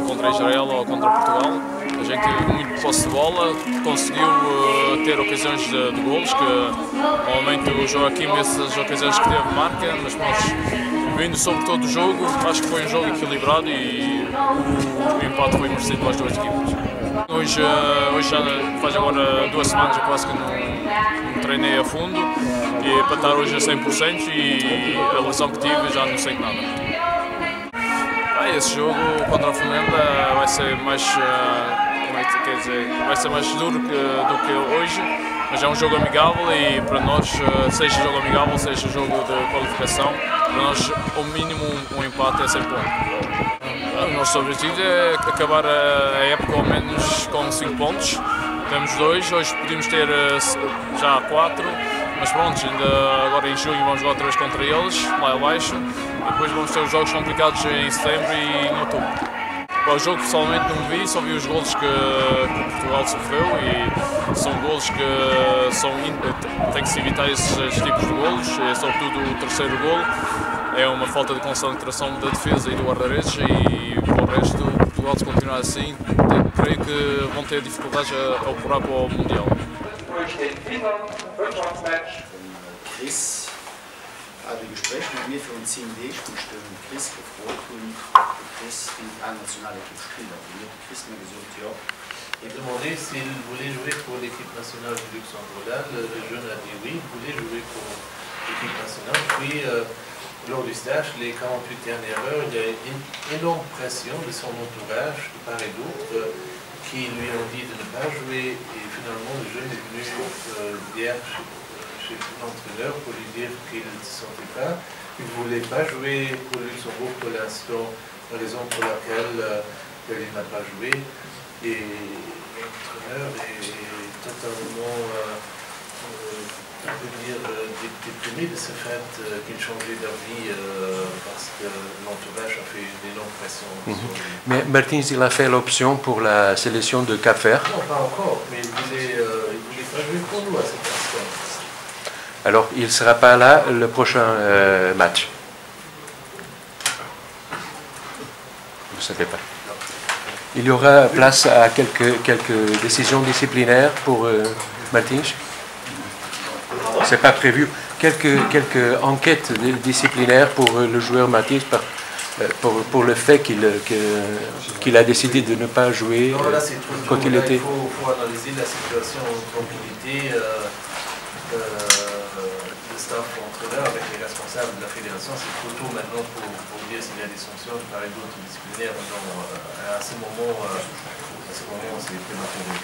contra Israel ou contra Portugal. A gente teve muito posse de bola, conseguiu ter ocasiões de golos, que normalmente o Joaquim, essas ocasiões que teve, marca, mas vindo sobre todo o jogo, acho que foi um jogo equilibrado e o empate foi merecido pelas duas equipas. Hoje já faz agora 2 semanas quase que não treinei a fundo e para estar hoje a 100% e a lesão que tive já não sei de nada. Esse jogo contra a Fomenta vai ser mais, quer dizer, vai ser mais duro do que hoje, mas é um jogo amigável e para nós, seja jogo amigável, seja jogo de qualificação, para nós o mínimo um empate é sempre bom. O nosso objetivo é acabar a época ao menos com 5 pontos. Temos 2, hoje podíamos ter já 4, mas pronto, ainda agora em junho vamos jogar outra vez contra eles, lá abaixo, e depois vamos ter os jogos complicados em setembro e em outubro. O jogo pessoalmente não vi, só vi os golos que Portugal sofreu e são golos que tem que se evitar esses tipos de golos, sobretudo o terceiro golo. É uma falta de concentração da defesa e do guarda-redes e para o resto, Portugal se continuar assim, creio que vão ter dificuldades a apurar para o Mundial. Chris hatte Gespräche mit mir für ein CMD, ich bin Chris gefreut und Chris ist ein nationaler Spieler. Und ich habe Chris mir gesagt, ja. Il demandait s'il voulait jouer pour l'équipe nationale du Luxembourg. Le jeune a dit oui, il voulait jouer pour l'équipe nationale. Puis, lors du stage, les 48 dernières heures, il y a une énorme pression de son entourage, de part et d'autre, qui lui ont dit de ne pas jouer. Et finalement, le jeune est venu hier chez l'entraîneur pour lui dire qu'il ne se sentait pas. Il ne voulait pas jouer pour le Luxembourg pour l'instant, la raison pour laquelle il n'a pas joué. Et l'entraîneur est totalement, on peut dire, déprimé de ce fait qu'il changeait d'avis parce que l'entourage a fait une énorme pression sur lui. Mais Martins, il a fait l'option pour la sélection de Cap-Vert. Non, pas encore, mais il voulait pas jouer pour nous à cet instant. Alors, il ne sera pas là le prochain match. Vous ne savez pas. Il y aura place à quelques décisions disciplinaires pour Martins. Ce n'est pas prévu. Quelques enquêtes disciplinaires pour le joueur Martins pour le fait qu'il a décidé de ne pas jouer quand il était. Il faut analyser la situation en tranquillité. Le staff entraîneur avec les responsables de la fédération, c'est trop tôt maintenant pour dire s'il y a des sanctions de part et d'autre disciplinaires. À ce moment, c'est prématuré.